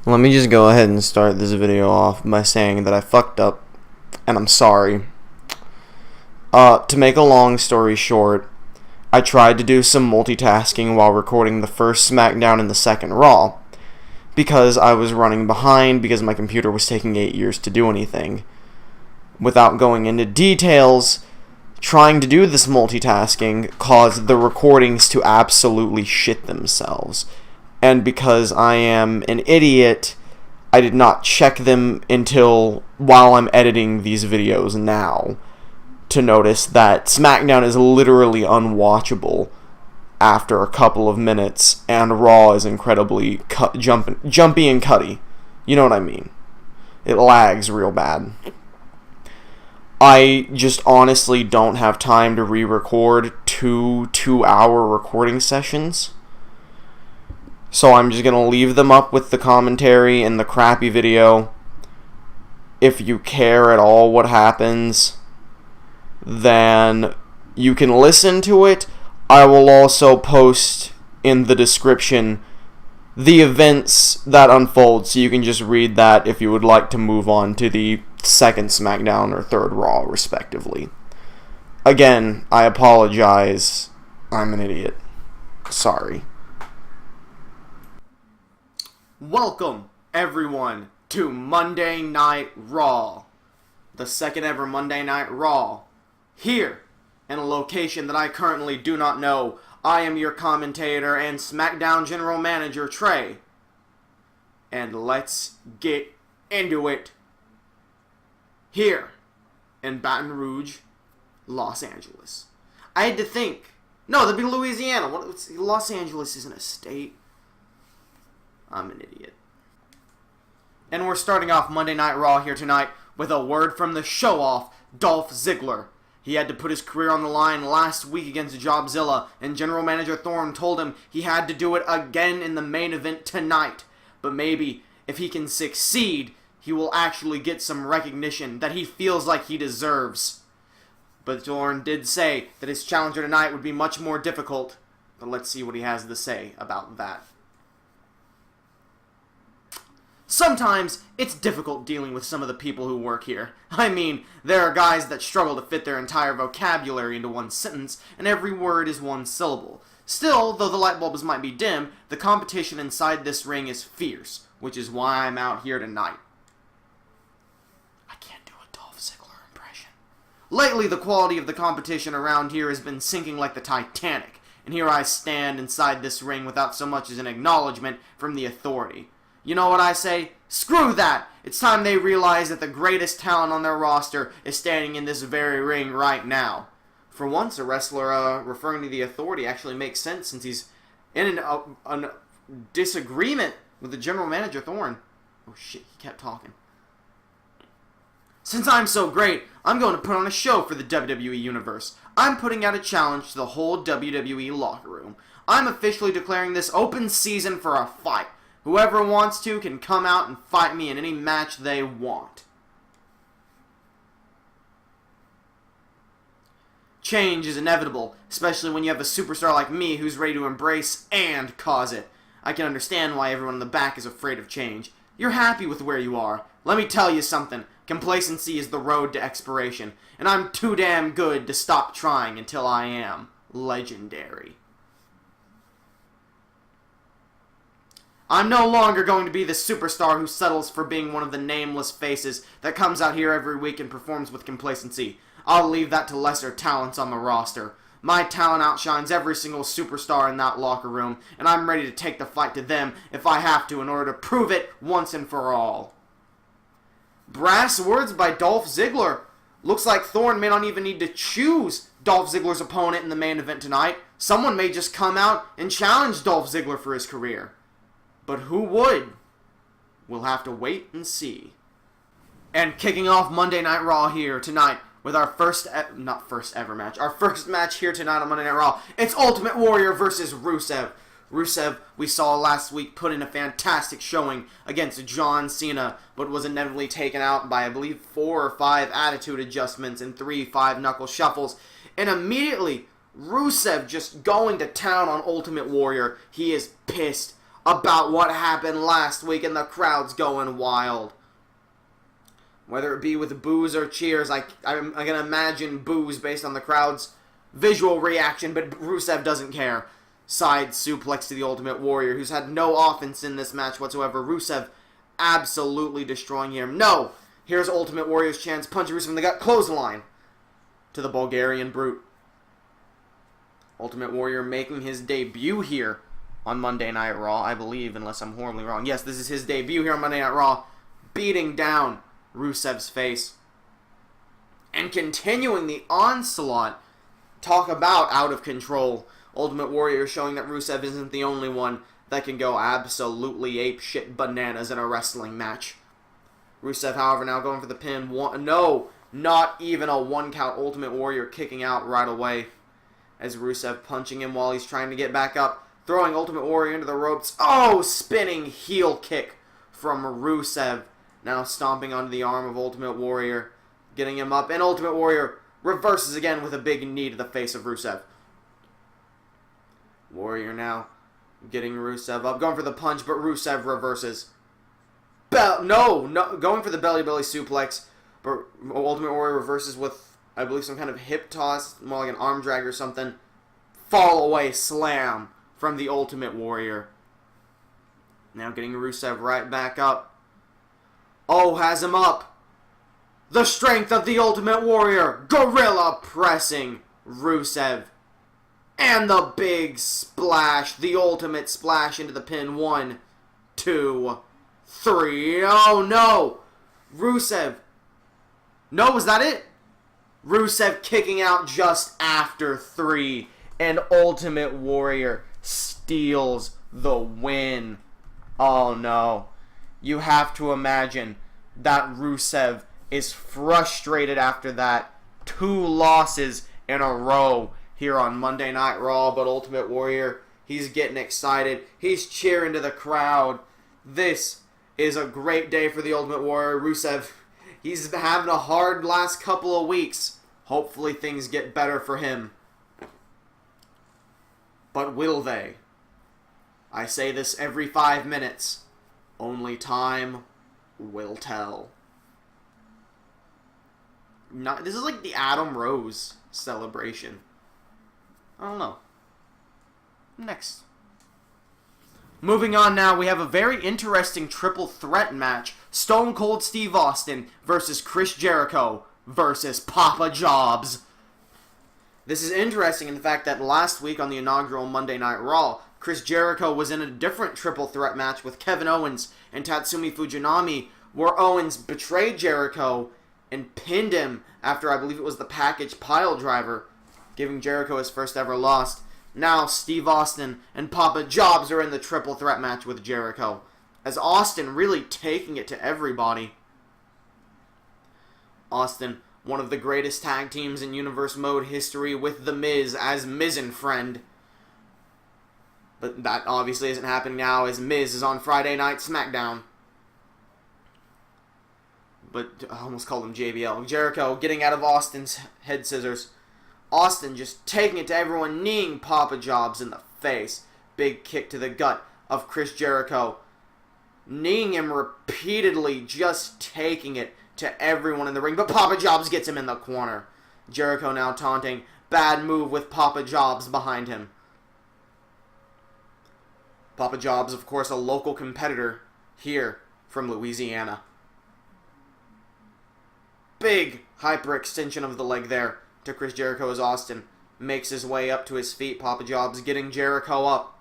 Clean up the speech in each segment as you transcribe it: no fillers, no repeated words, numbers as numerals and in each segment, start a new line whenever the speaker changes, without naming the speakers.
Let me just go ahead and start this video off by saying that I fucked up, and I'm sorry. To make a long story short, I tried to do some multitasking while recording the first SmackDown and the second Raw, because I was running behind because my computer was taking 8 years to do anything. Without going into details, trying to do this multitasking caused the recordings to absolutely shit themselves. And because I am an idiot, I did not check them until while I'm editing these videos now to notice that SmackDown is literally unwatchable after a couple of minutes, and Raw is incredibly jumpy and cutty. You know what I mean? It lags real bad. I just honestly don't have time to re-record two 2-hour recording sessions. So I'm just going to leave them up with the commentary and the crappy video. If you care at all what happens, then you can listen to it. I will also post in the description the events that unfold, so you can just read that if you would like to move on to the second SmackDown or third Raw, respectively. Again, I apologize. I'm an idiot. Sorry. Welcome, everyone, to Monday Night Raw. The second ever Monday Night Raw. Here, in a location that I currently do not know, I am your commentator and SmackDown General Manager, Trey. And let's get into it. Here, in Baton Rouge, Los Angeles. I had to think. No, that'd be Louisiana. Los Angeles isn't a state. I'm an idiot. And we're starting off Monday Night Raw here tonight with a word from the show-off, Dolph Ziggler. He had to put his career on the line last week against Jobzilla, and General Manager Thorne told him he had to do it again in the main event tonight. But maybe, if he can succeed, he will actually get some recognition that he feels like he deserves. But Thorne did say that his challenger tonight would be much more difficult. But let's see what he has to say about that. Sometimes, it's difficult dealing with some of the people who work here. I mean, there are guys that struggle to fit their entire vocabulary into one sentence, and every word is one syllable. Still, though the light bulbs might be dim, the competition inside this ring is fierce, which is why I'm out here tonight. I can't do a Dolph Ziggler impression. Lately, the quality of the competition around here has been sinking like the Titanic, and here I stand inside this ring without so much as an acknowledgement from the authority. You know what I say? Screw that! It's time they realize that the greatest talent on their roster is standing in this very ring right now. For once, a wrestler referring to the authority actually makes sense, since he's in a disagreement with the general manager, Thorne. Oh shit, he kept talking. Since I'm so great, I'm going to put on a show for the WWE Universe. I'm putting out a challenge to the whole WWE locker room. I'm officially declaring this open season for a fight. Whoever wants to can come out and fight me in any match they want. Change is inevitable, especially when you have a superstar like me who's ready to embrace and cause it. I can understand why everyone in the back is afraid of change. You're happy with where you are. Let me tell you something. Complacency is the road to expiration, and I'm too damn good to stop trying until I am legendary. I'm no longer going to be the superstar who settles for being one of the nameless faces that comes out here every week and performs with complacency. I'll leave that to lesser talents on the roster. My talent outshines every single superstar in that locker room, and I'm ready to take the fight to them if I have to in order to prove it once and for all. Brass words by Dolph Ziggler. Looks like Thorne may not even need to choose Dolph Ziggler's opponent in the main event tonight. Someone may just come out and challenge Dolph Ziggler for his career. But who would? We'll have to wait and see. And kicking off Monday Night Raw here tonight with our first match here tonight on Monday Night Raw. It's Ultimate Warrior versus Rusev. Rusev, we saw last week, put in a fantastic showing against John Cena, but was inevitably taken out by, I believe, 4 or 5 attitude adjustments and 3 5-knuckle shuffles. And immediately, Rusev just going to town on Ultimate Warrior. He is pissed about what happened last week, and the crowd's going wild. Whether it be with boos or cheers, I'm going to imagine boos based on the crowd's visual reaction, but Rusev doesn't care. Side suplex to the Ultimate Warrior, who's had no offense in this match whatsoever. Rusev absolutely destroying him. No! Here's Ultimate Warrior's chance. Punch Rusev in the gut. Clothesline to the Bulgarian Brute. Ultimate Warrior making his debut here on Monday Night Raw, I believe, unless I'm horribly wrong. Yes, this is his debut here on Monday Night Raw, beating down Rusev's face. And continuing the onslaught. Talk about out of control. Ultimate Warrior showing that Rusev isn't the only one that can go absolutely apeshit bananas in a wrestling match. Rusev, however, now going for the pin. No, not even a one count. Ultimate Warrior kicking out right away as Rusev punching him while he's trying to get back up. Throwing Ultimate Warrior into the ropes. Oh, spinning heel kick from Rusev. Now stomping onto the arm of Ultimate Warrior. Getting him up. And Ultimate Warrior reverses again with a big knee to the face of Rusev. Warrior now getting Rusev up. Going for the punch, but Rusev reverses. No, going for the belly suplex. But Ultimate Warrior reverses with, I believe, some kind of hip toss. More like an arm drag or something. Fall away slam from the Ultimate Warrior. Now getting Rusev right back up. Oh, has him up. The strength of the Ultimate Warrior. Gorilla pressing Rusev. And the big splash. The ultimate splash into the pin. 1, 2, 3. Oh, no. Rusev. No, was that it? Rusev kicking out just after 3. And Ultimate Warrior steals the win. Oh, no. You have to imagine that Rusev is frustrated after that. 2 losses in a row here on Monday Night Raw, but Ultimate Warrior, he's getting excited. He's cheering to the crowd. This is a great day for the Ultimate Warrior. Rusev, he's having a hard last couple of weeks. Hopefully things get better for him. But will they? I say this every 5 minutes. Only time will tell. This is like the Adam Rose celebration. I don't know. Next. Moving on now, we have a very interesting triple threat match. Stone Cold Steve Austin versus Chris Jericho versus Papa Jobs. This is interesting in the fact that last week on the inaugural Monday Night Raw, Chris Jericho was in a different triple threat match with Kevin Owens and Tatsumi Fujinami, where Owens betrayed Jericho and pinned him after, I believe it was the package pile driver, giving Jericho his first ever loss. Now Steve Austin and Papa Jobs are in the triple threat match with Jericho, as Austin really taking it to everybody. Austin, one of the greatest tag teams in Universe Mode history, with The Miz as Mizenfriend. But that obviously isn't happening now, as Miz is on Friday Night SmackDown. But I almost called him JBL. Jericho getting out of Austin's head scissors. Austin just taking it to everyone, kneeing Papa Jobs in the face. Big kick to the gut of Chris Jericho. Kneeing him repeatedly, just taking it to everyone in the ring. But Papa Jobs gets him in the corner. Jericho now taunting. Bad move with Papa Jobs behind him. Papa Jobs, of course, a local competitor here from Louisiana. Big hyperextension of the leg there to Chris Jericho as Austin makes his way up to his feet. Papa Jobs getting Jericho up.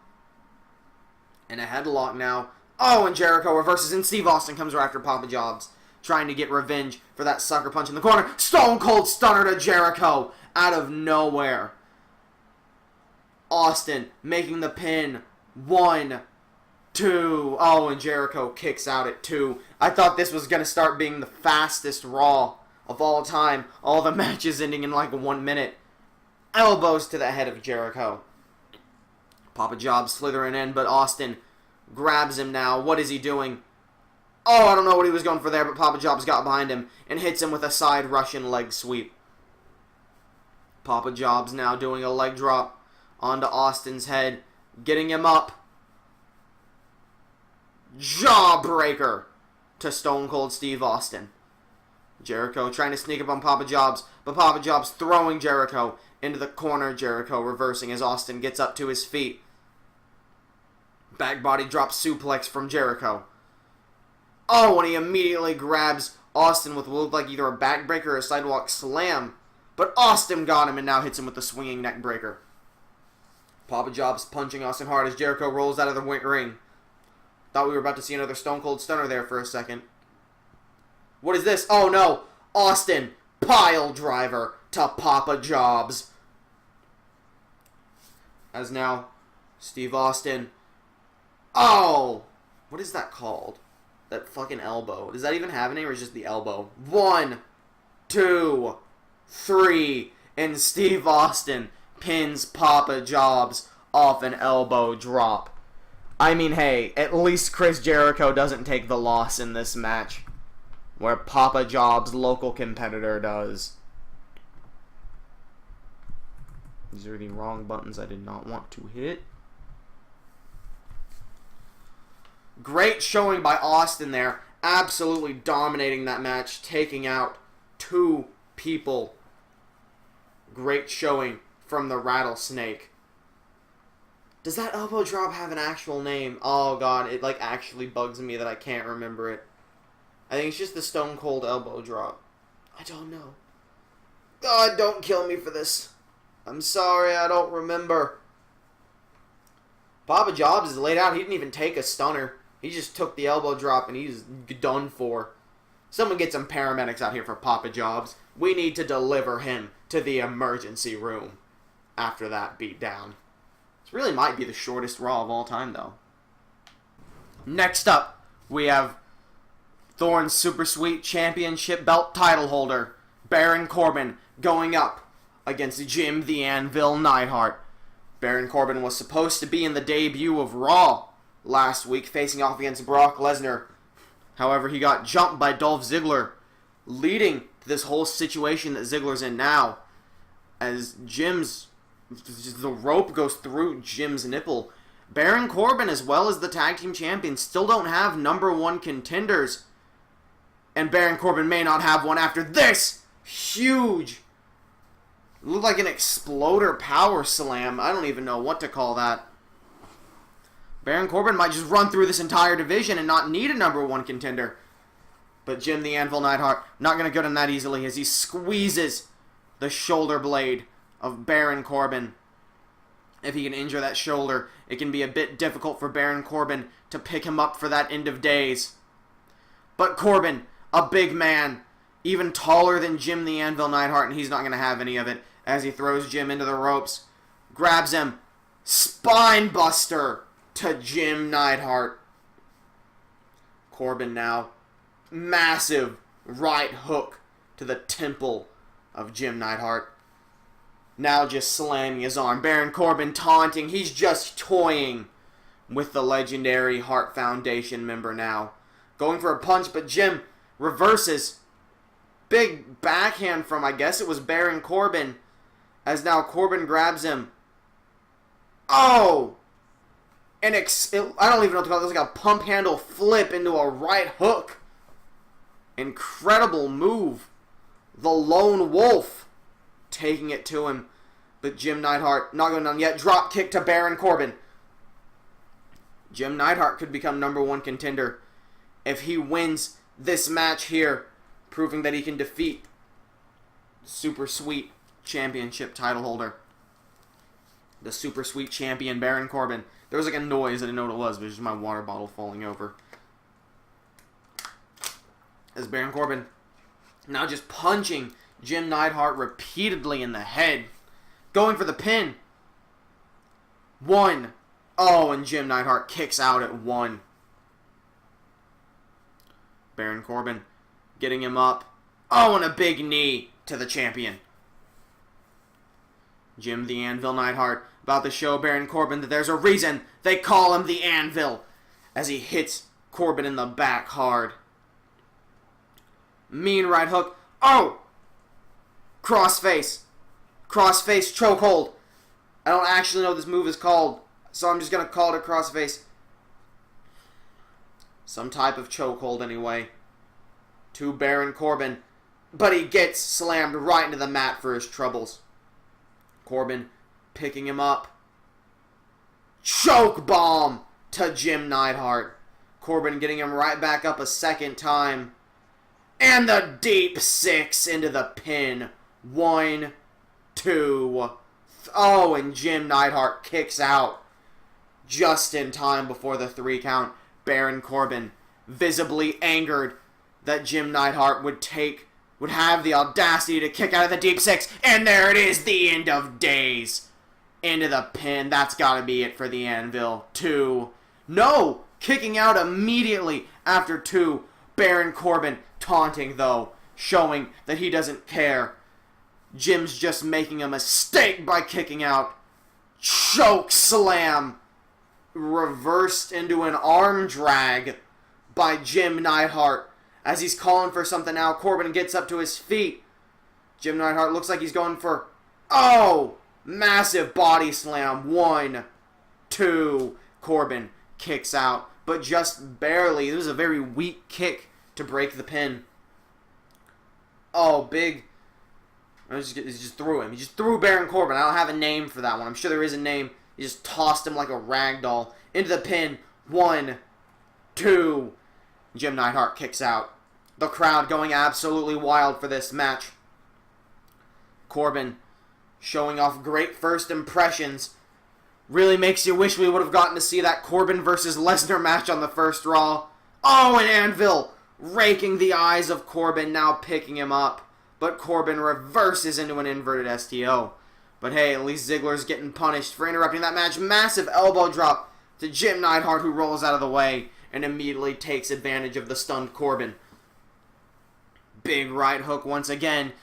And a headlock now. Oh, and Jericho reverses, and Steve Austin comes right after Papa Jobs, trying to get revenge for that sucker punch in the corner. Stone Cold Stunner to Jericho out of nowhere. Austin making the pin. 1, 2. Oh, and Jericho kicks out at 2. I thought this was going to start being the fastest Raw of all time. All the matches ending in like 1 minute. Elbows to the head of Jericho. Papa Jobs slithering in, but Austin grabs him now. What is he doing? Oh, I don't know what he was going for there, but Papa Jobs got behind him and hits him with a side Russian leg sweep. Papa Jobs now doing a leg drop onto Austin's head, getting him up. Jawbreaker to Stone Cold Steve Austin. Jericho trying to sneak up on Papa Jobs, but Papa Jobs throwing Jericho into the corner. Jericho reversing as Austin gets up to his feet. Back body drop suplex from Jericho. Oh, and he immediately grabs Austin with what looked like either a backbreaker or a sidewalk slam. But Austin got him and now hits him with the swinging neck breaker. Papa Jobs punching Austin hard as Jericho rolls out of the ring. Thought we were about to see another Stone Cold Stunner there for a second. What is this? Oh no! Austin, pile driver to Papa Jobs. As now, Steve Austin. Oh! What is that called? That fucking elbow. Does that even have a name or is it just the elbow? 1, 2, 3. And Steve Austin pins Papa Jobs off an elbow drop. I mean, hey, at least Chris Jericho doesn't take the loss in this match, where Papa Jobs' local competitor does. These are the wrong buttons I did not want to hit. Great showing by Austin there, absolutely dominating that match, taking out 2 people. Great showing from the Rattlesnake. Does that elbow drop have an actual name? Oh god, it like actually bugs me that I can't remember it. I think it's just the Stone Cold elbow drop. I don't know. God, don't kill me for this. I'm sorry, I don't remember. Papa Jobs is laid out. He didn't even take a stunner. He just took the elbow drop and he's done for. Someone get some paramedics out here for Papa Jobs. We need to deliver him to the emergency room after that beatdown. This really might be the shortest Raw of all time, though. Next up, we have Thorne's Super Sweet Championship belt title holder, Baron Corbin, going up against Jim the Anvil Neidhart. Baron Corbin was supposed to be in the debut of Raw last week, facing off against Brock Lesnar. However, he got jumped by Dolph Ziggler, leading to this whole situation that Ziggler's in now, as the rope goes through Jim's nipple. Baron Corbin, as well as the tag team champions, still don't have #1 contenders. And Baron Corbin may not have one after this huge, it looked like an exploder power slam. I don't even know what to call that. Baron Corbin might just run through this entire division and not need a #1 contender. But Jim the Anvil Neidhart, not going to go down that easily as he squeezes the shoulder blade of Baron Corbin. If he can injure that shoulder, it can be a bit difficult for Baron Corbin to pick him up for that end of days. But Corbin, a big man, even taller than Jim the Anvil Neidhart, and he's not going to have any of it as he throws Jim into the ropes. Grabs him. Spine buster to Jim Neidhart. Corbin now. Massive right hook to the temple of Jim Neidhart. Now just slamming his arm. Baron Corbin taunting. He's just toying with the legendary Hart Foundation member now. Going for a punch, but Jim reverses. Big backhand from, I guess it was Baron Corbin. As now Corbin grabs him. Oh! I don't even know what to call it. It was like a pump handle flip into a right hook. Incredible move. The Lone Wolf taking it to him. But Jim Neidhart not going down yet. Drop kick to Baron Corbin. Jim Neidhart could become #1 contender if he wins this match here, proving that he can defeat Super Sweet Championship title holder, the Super Sweet Champion Baron Corbin. There was like a noise, I didn't know what it was, but it was just my water bottle falling over. As Baron Corbin now just punching Jim Neidhart repeatedly in the head. Going for the pin. 1. Oh, and Jim Neidhart kicks out at 1. Baron Corbin getting him up. Oh, and a big knee to the champion. Jim the Anvil Neidhart about to show Baron Corbin that there's a reason they call him the Anvil, as he hits Corbin in the back hard. Mean right hook. Oh! Crossface. Crossface chokehold. I don't actually know what this move is called, so I'm just going to call it a crossface. Some type of chokehold anyway. To Baron Corbin. But he gets slammed right into the mat for his troubles. Corbin picking him up. Choke bomb to Jim Neidhart. Corbin getting him right back up a second time. And the deep six into the pin. 1, 2. Oh, and Jim Neidhart kicks out just in time before the 3 count. Baron Corbin visibly angered that Jim Neidhart would have the audacity to kick out of the deep six. And there it is, the end of days. Into the pin. That's got to be it for the Anvil. 2. No! Kicking out immediately after 2. Baron Corbin taunting, though, showing that he doesn't care. Jim's just making a mistake by kicking out. Choke slam. Reversed into an arm drag by Jim Neidhart. As he's calling for something now, Corbin gets up to his feet. Jim Neidhart looks like he's going for... Oh! Massive body slam. 1, 2. Corbin kicks out. But just barely. It was a very weak kick to break the pin. Oh, big... He just threw him. He just threw Baron Corbin. I don't have a name for that one. I'm sure there is a name. He just tossed him like a rag doll. Into the pin. 1, 2. Jim Neidhart kicks out. The crowd going absolutely wild for this match. Corbin showing off great first impressions. Really makes you wish we would have gotten to see that Corbin versus Lesnar match on the first Raw. Oh, and Anvil raking the eyes of Corbin, now picking him up. But Corbin reverses into an inverted STO. But hey, at least Ziggler's getting punished for interrupting that match. Massive elbow drop to Jim Neidhart, who rolls out of the way and immediately takes advantage of the stunned Corbin. Big right hook once again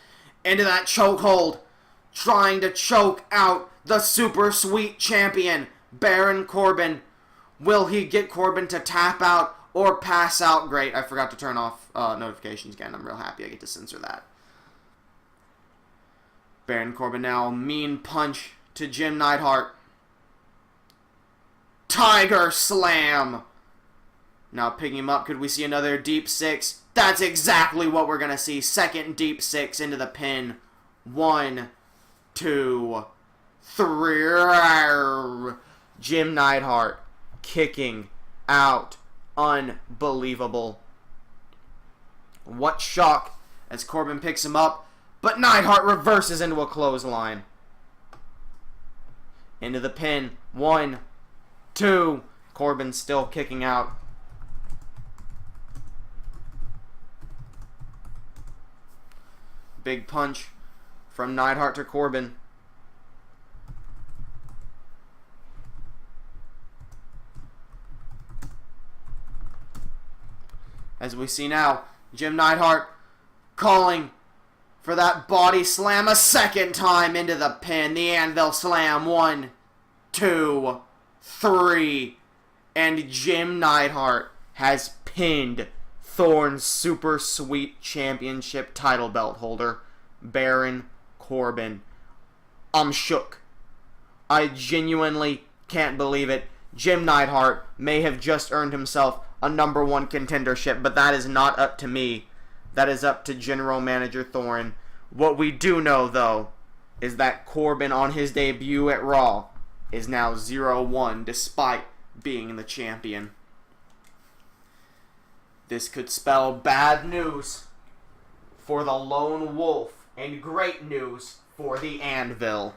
into that chokehold, trying to choke out the super sweet champion, Baron Corbin. Will he get Corbin to tap out or pass out? Great, I forgot to turn off notifications again. I'm real happy I get to censor that. Baron Corbin now, mean punch to Jim Neidhart. Tiger slam. Now picking him up, could we see another deep six? That's exactly what we're going to see. Second deep six into the pin. 1, 2, 3. Jim Neidhart kicking out. Unbelievable. What shock as Corbin picks him up. But Neidhart reverses into a clothesline. Into the pin. 1, 2. Corbin still kicking out. Big punch from Neidhart to Corbin. As we see now, Jim Neidhart calling for that body slam a second time into the pin. The Anvil slam. 1, 2, 3. And Jim Neidhart has pinned Thorne's Super Sweet Championship title belt holder, Baron Corbin. I'm shook. I genuinely can't believe it. Jim Neidhart may have just earned himself a #1 contendership, but that is not up to me. That is up to General Manager Thorne. What we do know, though, is that Corbin on his debut at Raw is now 0-1 despite being the champion. This could spell bad news for the Lone Wolf and great news for the Anvil.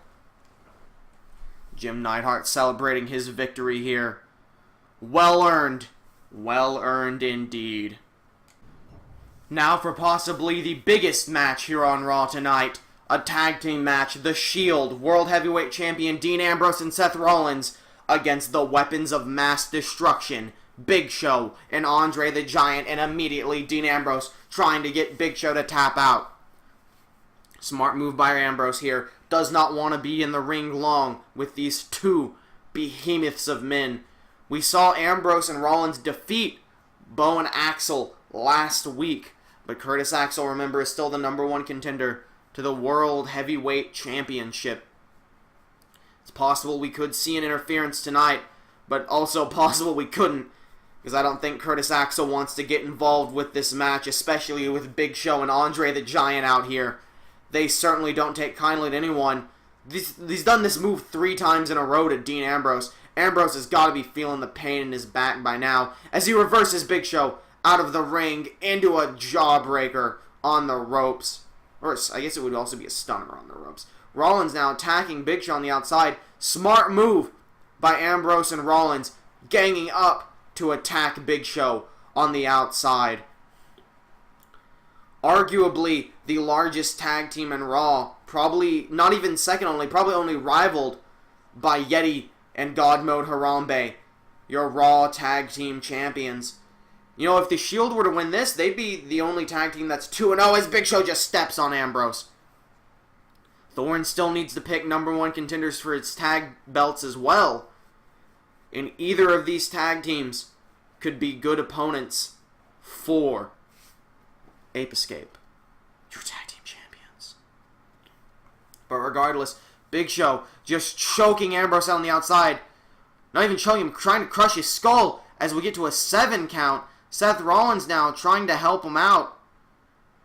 Jim Neidhart celebrating his victory here. Well earned. Well earned indeed. Now for possibly the biggest match here on Raw tonight. A tag team match. The Shield World Heavyweight Champion Dean Ambrose and Seth Rollins against the Weapons of Mass Destruction, Big Show and Andre the Giant, and immediately Dean Ambrose trying to get Big Show to tap out. Smart move by Ambrose here. Does not want to be in the ring long with these two behemoths of men. We saw Ambrose and Rollins defeat Bo and Axel last week, but Curtis Axel, remember, is still the #1 contender to the World Heavyweight Championship. It's possible we could see an interference tonight, but also possible we couldn't. because I don't think Curtis Axel wants to get involved with this match, especially with Big Show and Andre the Giant out here. They certainly don't take kindly to anyone. He's done this move 3 times in a row to Dean Ambrose. Ambrose has got to be feeling the pain in his back by now as he reverses Big Show out of the ring into a jawbreaker on the ropes. Or I guess it would also be a stunner on the ropes. Rollins now attacking Big Show on the outside. Smart move by Ambrose and Rollins, ganging up to attack Big Show on the outside. Arguably the largest tag team in Raw, probably not even second only, probably only rivaled by Yeti and God Mode Harambe, your Raw tag team champions. You know, if the Shield were to win this, they'd be the only tag team that's 2-0 as Big Show just steps on Ambrose. Thorne still needs to pick #1 contenders for its tag belts as well. And either of these tag teams could be good opponents for Ape Escape, your tag team champions. But regardless, Big Show just choking Ambrose out on the outside. Not even choking him, trying to crush his skull as we get to a 7 count. Seth Rollins now trying to help him out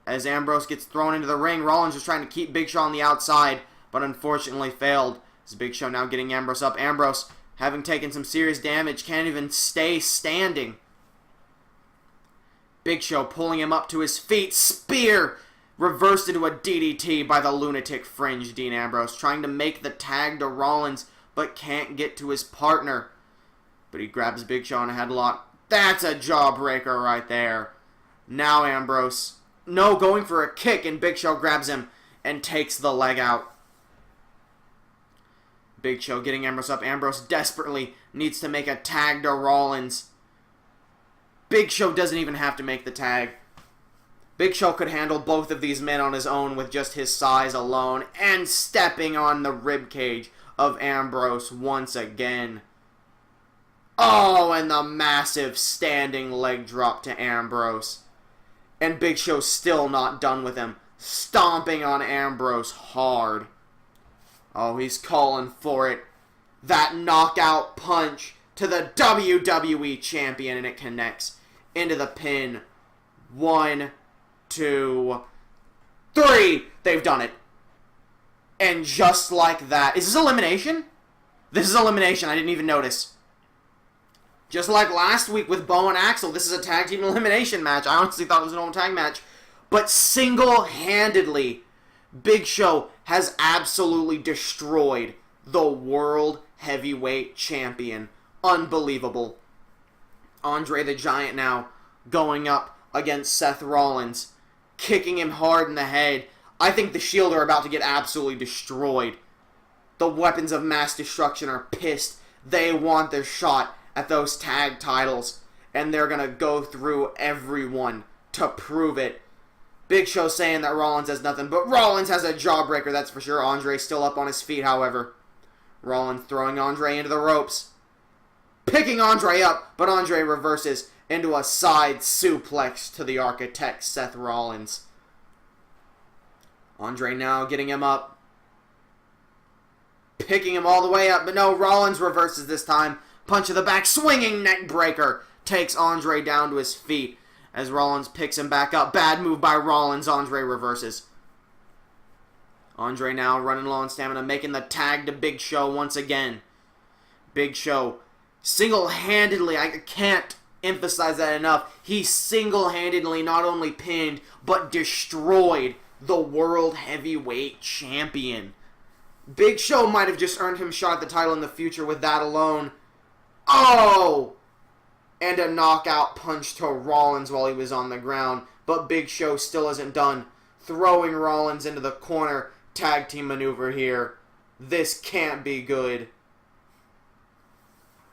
as Ambrose gets thrown into the ring. Rollins was trying to keep Big Show on the outside, but unfortunately failed. As Big Show now getting Ambrose up. Ambrose, having taken some serious damage, can't even stay standing. Big Show pulling him up to his feet. Spear reversed into a DDT by the lunatic fringe Dean Ambrose, trying to make the tag to Rollins, but can't get to his partner. But he grabs Big Show in a headlock. That's a jawbreaker right there. Now Ambrose, going for a kick, and Big Show grabs him and takes the leg out. Big Show getting Ambrose up. Ambrose desperately needs to make a tag to Rollins. Big Show doesn't even have to make the tag. Big Show could handle both of these men on his own with just his size alone, and stepping on the ribcage of Ambrose once again. Oh, and the massive standing leg drop to Ambrose. And Big Show's still not done with him, stomping on Ambrose hard. Oh, he's calling for it. That knockout punch to the WWE champion, and it connects into the pin. 1, 2, 3. They've done it. And just like that. Is this elimination? This is elimination. I didn't even notice. Just like last week with Bo and Axel, this is a tag team elimination match. I honestly thought it was an old tag match. But single-handedly, Big Show has absolutely destroyed the World Heavyweight Champion. Unbelievable. Andre the Giant now going up against Seth Rollins, kicking him hard in the head. I think the Shield are about to get absolutely destroyed. The weapons of mass destruction are pissed. They want their shot at those tag titles, and they're going to go through everyone to prove it. Big Show saying that Rollins has nothing, but Rollins has a jawbreaker, that's for sure. Andre still up on his feet, however. Rollins throwing Andre into the ropes. Picking Andre up, but Andre reverses into a side suplex to the Architect, Seth Rollins. Andre now getting him up. Picking him all the way up, but no, Rollins reverses this time. Punch to the back, swinging neck breaker. Takes Andre down to his feet as Rollins picks him back up. Bad move by Rollins. Andre reverses. Andre now running low on stamina, making the tag to Big Show once again. Big Show single-handedly, I can't emphasize that enough, he single-handedly not only pinned, but destroyed the World Heavyweight Champion. Big Show might have just earned him a shot at the title in the future with that alone. Oh! And a knockout punch to Rollins while he was on the ground. But Big Show still isn't done. Throwing Rollins into the corner. Tag team maneuver here. This can't be good.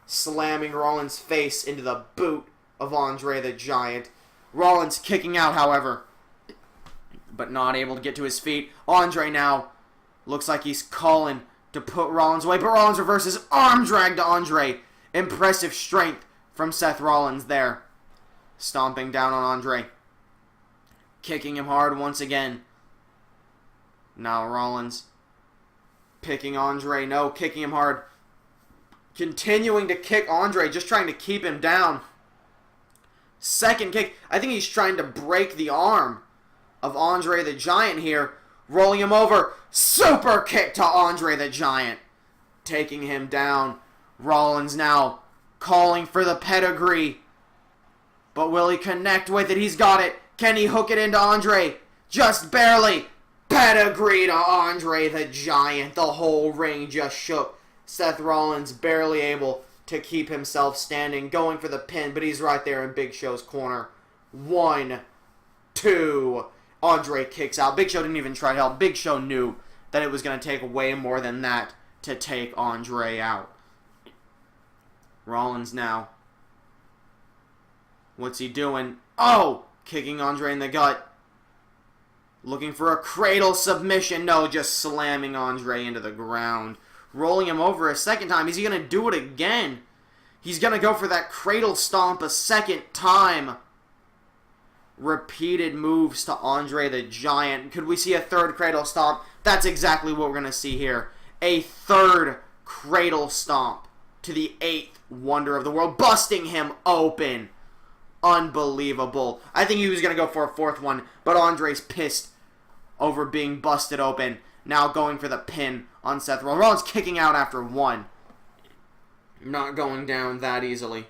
Slamming Rollins' face into the boot of Andre the Giant. Rollins kicking out, however, but not able to get to his feet. Andre now looks like he's calling to put Rollins away, but Rollins reverses. Arm drag to Andre. Impressive strength from Seth Rollins there. Stomping down on Andre. Kicking him hard once again. Now Rollins picking Andre. No, kicking him hard. Continuing to kick Andre, just trying to keep him down. Second kick. I think he's trying to break the arm of Andre the Giant here. Rolling him over. Super kick to Andre the Giant. Taking him down. Rollins now calling for the pedigree. But will he connect with it? He's got it. Can he hook it into Andre? Just barely. Pedigree to Andre the Giant. The whole ring just shook. Seth Rollins barely able to keep himself standing. Going for the pin, but he's right there in Big Show's corner. 1, 2. Andre kicks out. Big Show didn't even try to help. Big Show knew that it was going to take way more than that to take Andre out. Rollins now. What's he doing? Oh! Kicking Andre in the gut. Looking for a cradle submission. No, just slamming Andre into the ground. Rolling him over a second time. Is he going to do it again? He's going to go for that cradle stomp a second time. Repeated moves to Andre the Giant. Could we see a third cradle stomp? That's exactly what we're going to see here. A third cradle stomp to the 8th wonder of the world. Busting him open. Unbelievable. I think he was going to go for a 4th one, but Andre's pissed over being busted open. Now going for the pin on Seth Rollins. Rollins kicking out after 1. Not going down that easily.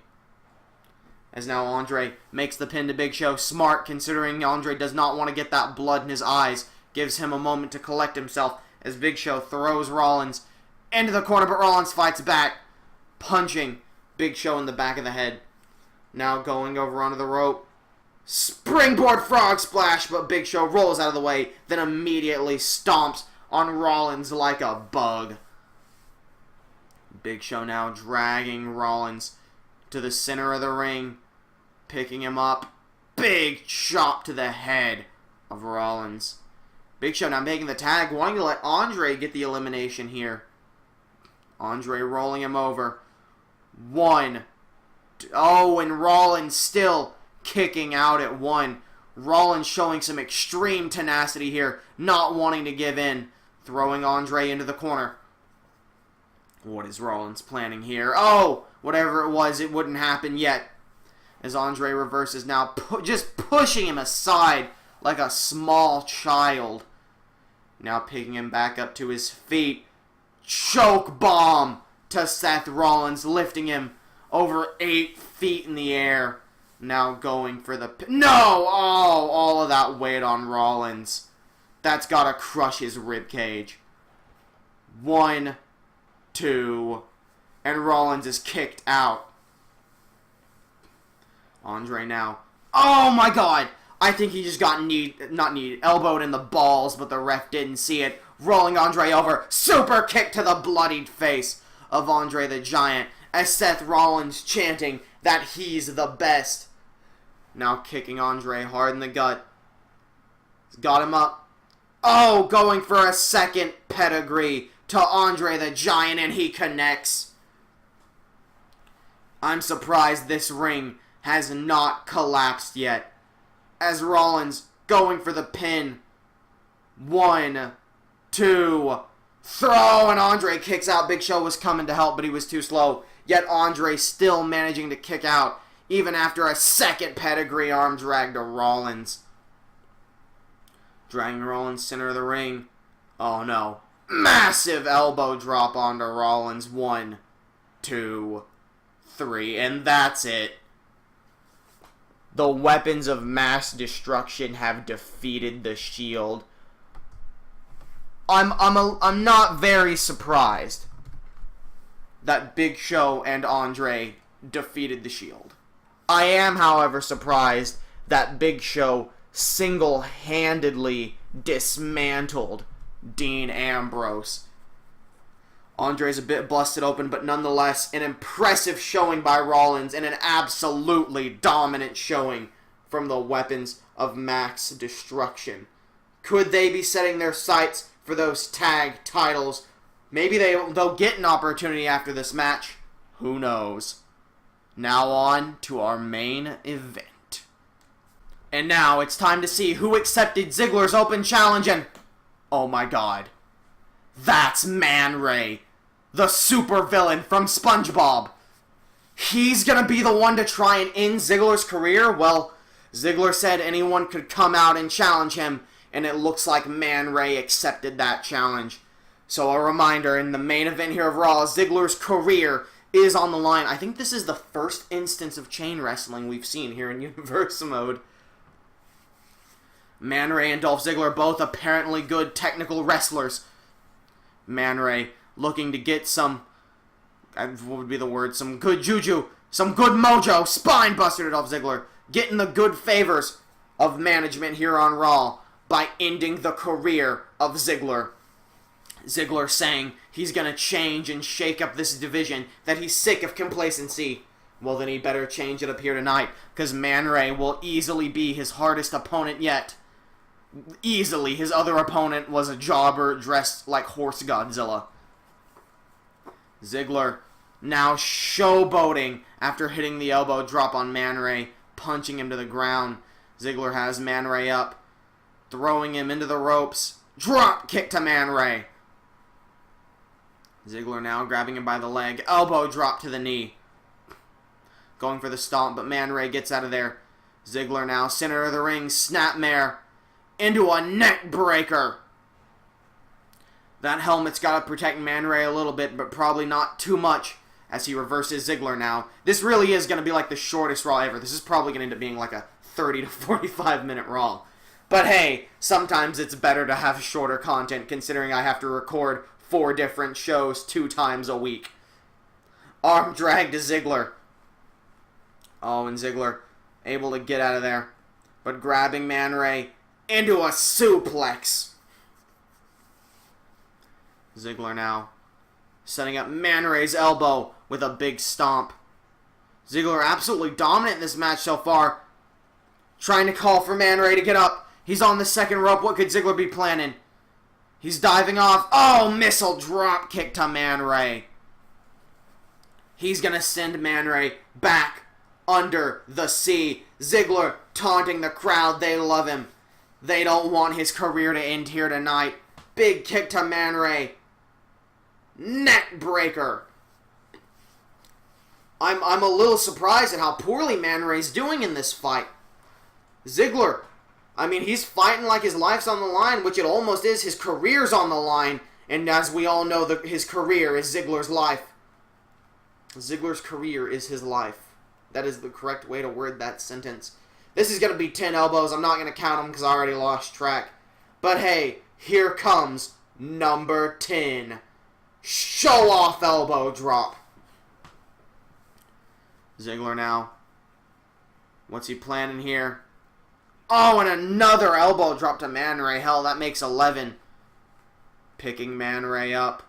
As now Andre makes the pin to Big Show. Smart, considering Andre does not want to get that blood in his eyes. Gives him a moment to collect himself as Big Show throws Rollins into the corner, but Rollins fights back, punching Big Show in the back of the head. Now going over onto the rope. Springboard frog splash, but Big Show rolls out of the way, then immediately stomps on Rollins like a bug. Big Show now dragging Rollins to the center of the ring, picking him up. Big chop to the head of Rollins. Big Show now making the tag, wanting to let Andre get the elimination here. Andre rolling him over. 1. Oh, and Rollins still kicking out at 1. Rollins showing some extreme tenacity here, not wanting to give in. Throwing Andre into the corner. What is Rollins planning here? Oh, whatever it was, it wouldn't happen yet. As Andre reverses now, just pushing him aside like a small child. Now picking him back up to his feet. Choke bomb to Seth Rollins, lifting him over 8 feet in the air. Now going for the... No! Oh, all of that weight on Rollins. That's got to crush his ribcage. 1, 2, and Rollins is kicked out. Andre now. Oh my god! I think he just got elbowed in the balls, but the ref didn't see it. Rolling Andre over. Super kick to the bloodied face of Andre the Giant as Seth Rollins chanting that he's the best. Now kicking Andre hard in the gut. Got him up. Oh, going for a second pedigree to Andre the Giant, and he connects. I'm surprised this ring has not collapsed yet. As Rollins going for the pin. 1, 2, throw, and Andre kicks out. Big Show was coming to help, but he was too slow. Yet Andre still managing to kick out, even after a second pedigree arm drag to Rollins. Dragging Rollins center of the ring. Oh no. Massive elbow drop onto Rollins. 1, 2, 3, and that's it. The weapons of mass destruction have defeated the Shield. I'm not very surprised that Big Show and Andre defeated the Shield. I am, however, surprised that Big Show single-handedly dismantled Dean Ambrose. Andre's a bit busted open, but nonetheless, an impressive showing by Rollins and an absolutely dominant showing from the weapons of mass destruction. Could they be setting their sights for those tag titles? Maybe they'll get an opportunity after this match. Who knows? Now on to our main event. And now it's time to see who accepted Ziggler's open challenge and... Oh my god. That's Man Ray, the super villain from SpongeBob. he's going to be the one to try and end Ziggler's career? Well, Ziggler said anyone could come out and challenge him, and it looks like Man Ray accepted that challenge. So a reminder, in the main event here of Raw, Ziggler's career is on the line. I think this is the first instance of chain wrestling we've seen here in Universe Mode. Man Ray and Dolph Ziggler, both apparently good technical wrestlers. Man Ray looking to get some, what would be the word, some good juju, some good mojo, spine buster to Dolph Ziggler, getting the good favors of management here on Raw by ending the career of Ziggler. Ziggler saying he's going to change and shake up this division, that he's sick of complacency. Well, then he better change it up here tonight, because Man Ray will easily be his hardest opponent yet. Easily. His other opponent was a jobber dressed like Horse Godzilla. Ziggler now showboating after hitting the elbow drop on Man Ray, punching him to the ground. Ziggler has Man Ray up, throwing him into the ropes. Drop kick to Man Ray. Ziggler now grabbing him by the leg. Elbow drop to the knee. Going for the stomp, but Man Ray gets out of there. Ziggler now center of the ring. Snapmare into a neck breaker. That helmet's got to protect Man Ray a little bit, but probably not too much as he reverses Ziggler now. This really is going to be like the shortest Raw ever. This is probably going to end up being like a 30 to 45 minute Raw. But hey, sometimes it's better to have shorter content considering I have to record 4 different shows 2 times a week. Arm drag to Ziggler. Oh, and Ziggler able to get out of there, but grabbing Man Ray into a suplex. Ziggler now setting up Man Ray's elbow with a big stomp. Ziggler absolutely dominant in this match so far. Trying to call for Man Ray to get up. He's on the second rope. What could Ziggler be planning? He's diving off. Oh, missile drop kick to Man Ray. He's going to send Man Ray back under the sea. Ziggler taunting the crowd. They love him. They don't want his career to end here tonight. Big kick to Man Ray. Neck breaker. I'm a little surprised at how poorly Man Ray's doing in this fight. Ziggler, I mean, he's fighting like his life's on the line, which it almost is. His career's on the line, and as we all know, his career is Ziggler's life. Ziggler's career is his life. That is the correct way to word that sentence. This is going to be 10 elbows. I'm not going to count them because I already lost track. But hey, here comes number 10. Show off elbow drop. Ziggler now. What's he planning here? Oh, and another elbow drop to Man Ray. Hell, that makes 11. Picking Man Ray up.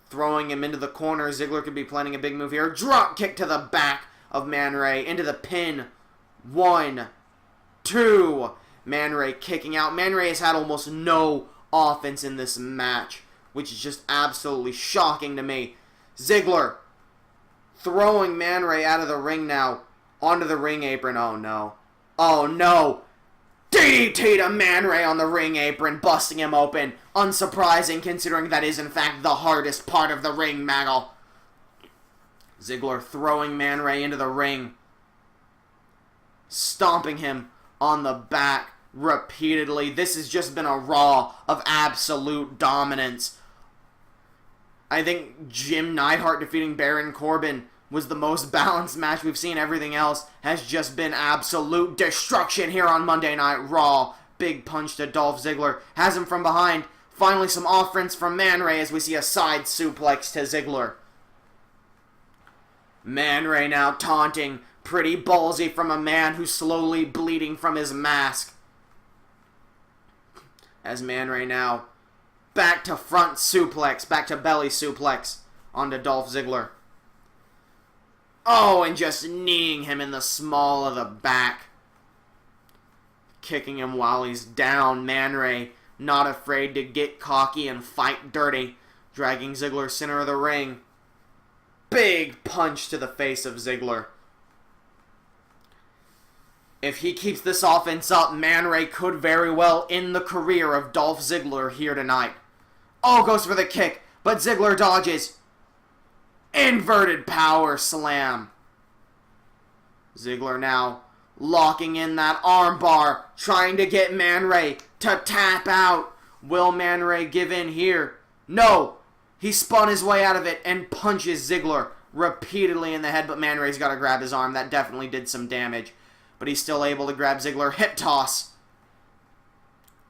Throwing him into the corner. Ziggler could be planning a big move here. Drop kick to the back of Man Ray. Into the pin. 1, 2. Man Ray kicking out. Man Ray has had almost no offense in this match, which is just absolutely shocking to me. Ziggler throwing Man Ray out of the ring now. Onto the ring apron. Oh, no. Oh, no. DDT to Man Ray on the ring apron, busting him open. Unsurprising, considering that is, in fact, the hardest part of the ring, Maggle. Ziggler throwing Man Ray into the ring. Stomping him on the back repeatedly. This has just been a Raw of absolute dominance. I think Jim Neidhart defeating Baron Corbin was the most balanced match we've seen. Everything else has just been absolute destruction here on Monday Night Raw. Big punch to Dolph Ziggler. Has him from behind. Finally some offense from Man Ray as we see a side suplex to Ziggler. Man Ray now taunting. Pretty ballsy from a man who's slowly bleeding from his mask. As Man Ray now back to front suplex. Back to belly suplex onto Dolph Ziggler. Oh, and just kneeing him in the small of the back. Kicking him while he's down. Man Ray not afraid to get cocky and fight dirty. Dragging Ziggler center of the ring. Big punch to the face of Ziggler. If he keeps this offense up, Man Ray could very well end the career of Dolph Ziggler here tonight. Oh, goes for the kick, but Ziggler dodges. Inverted power slam. Ziggler now locking in that armbar, trying to get Man Ray to tap out. Will Man Ray give in here? No! He spun his way out of it and punches Ziggler repeatedly in the head, but Man Ray's got to grab his arm. That definitely did some damage. But he's still able to grab Ziggler. Hip toss.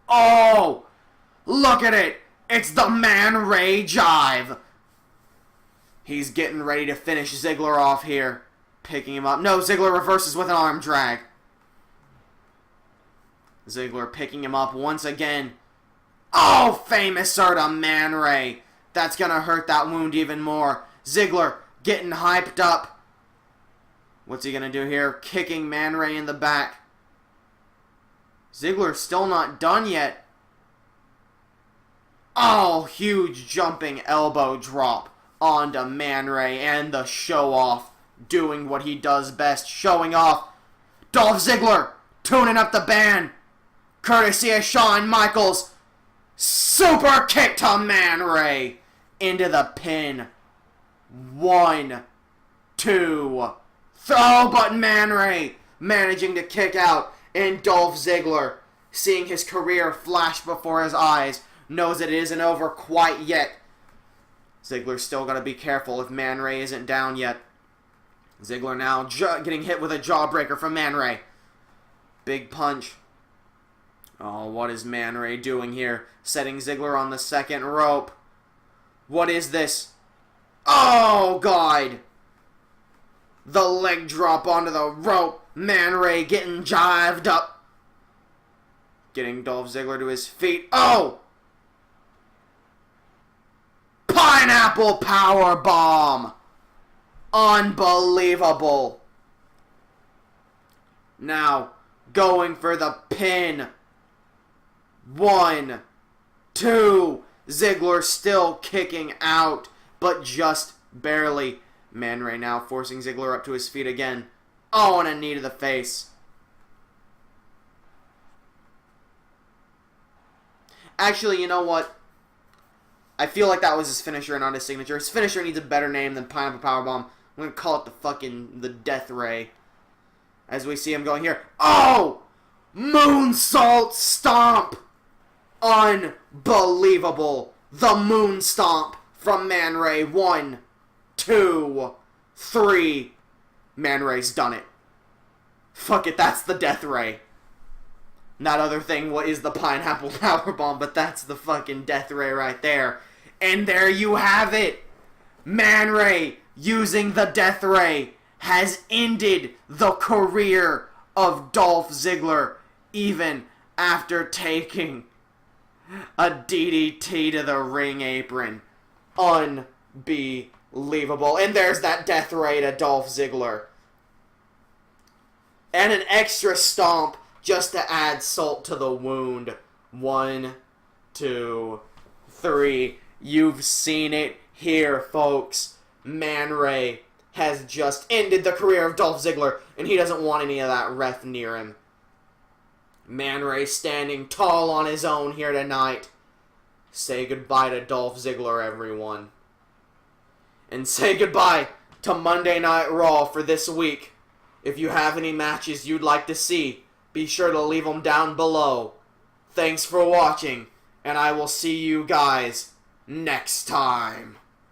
Oh! Look at it! It's the Man Ray jive. He's getting ready to finish Ziggler off here. Picking him up. No, Ziggler reverses with an arm drag. Ziggler picking him up once again. Oh, famous to Man Ray. That's going to hurt that wound even more. Ziggler getting hyped up. What's he going to do here? Kicking Man Ray in the back. Ziggler still not done yet. Oh, huge jumping elbow drop onto Man Ray, and the show off doing what he does best, showing off. Dolph Ziggler tuning up the band, courtesy of Shawn Michaels. Super kick to Man Ray into the pin. 1, 2, throw, but Man Ray managing to kick out, and Dolph Ziggler, seeing his career flash before his eyes, knows it isn't over quite yet. Ziggler's still got to be careful if Man Ray isn't down yet. Ziggler now getting hit with a jawbreaker from Man Ray. Big punch. Oh, what is Man Ray doing here? Setting Ziggler on the second rope. What is this? Oh, God. The leg drop onto the rope. Man Ray getting jived up. Getting Dolph Ziggler to his feet. Oh! Pineapple power bomb. Unbelievable. Now, going for the pin. 1, 2. Ziggler still kicking out, but just barely. Man Ray now forcing Ziggler up to his feet again. Oh, and a knee to the face. Actually, you know what? I feel like that was his finisher and not his signature. His finisher needs a better name than Pineapple Powerbomb. I'm going to call it the Death Ray. As we see him going here. Oh! Moonsault Stomp! Unbelievable. The Moon Stomp from Man Ray. 1, 2, 3. Man Ray's done it. Fuck it, that's the Death Ray. That other thing, what is the Pineapple Powerbomb, but that's the fucking Death Ray right there. And there you have it. Man Ray, using the Death Ray, has ended the career of Dolph Ziggler, even after taking a DDT to the ring apron. Unbelievable. And there's that Death Ray to Dolph Ziggler. And an extra stomp just to add salt to the wound. 1, 2, 3. You've seen it here, folks. Man Ray has just ended the career of Dolph Ziggler, and he doesn't want any of that ref near him. Man Ray standing tall on his own here tonight. Say goodbye to Dolph Ziggler, everyone. And say goodbye to Monday Night Raw for this week. If you have any matches you'd like to see, be sure to leave them down below. Thanks for watching, and I will see you guys next time.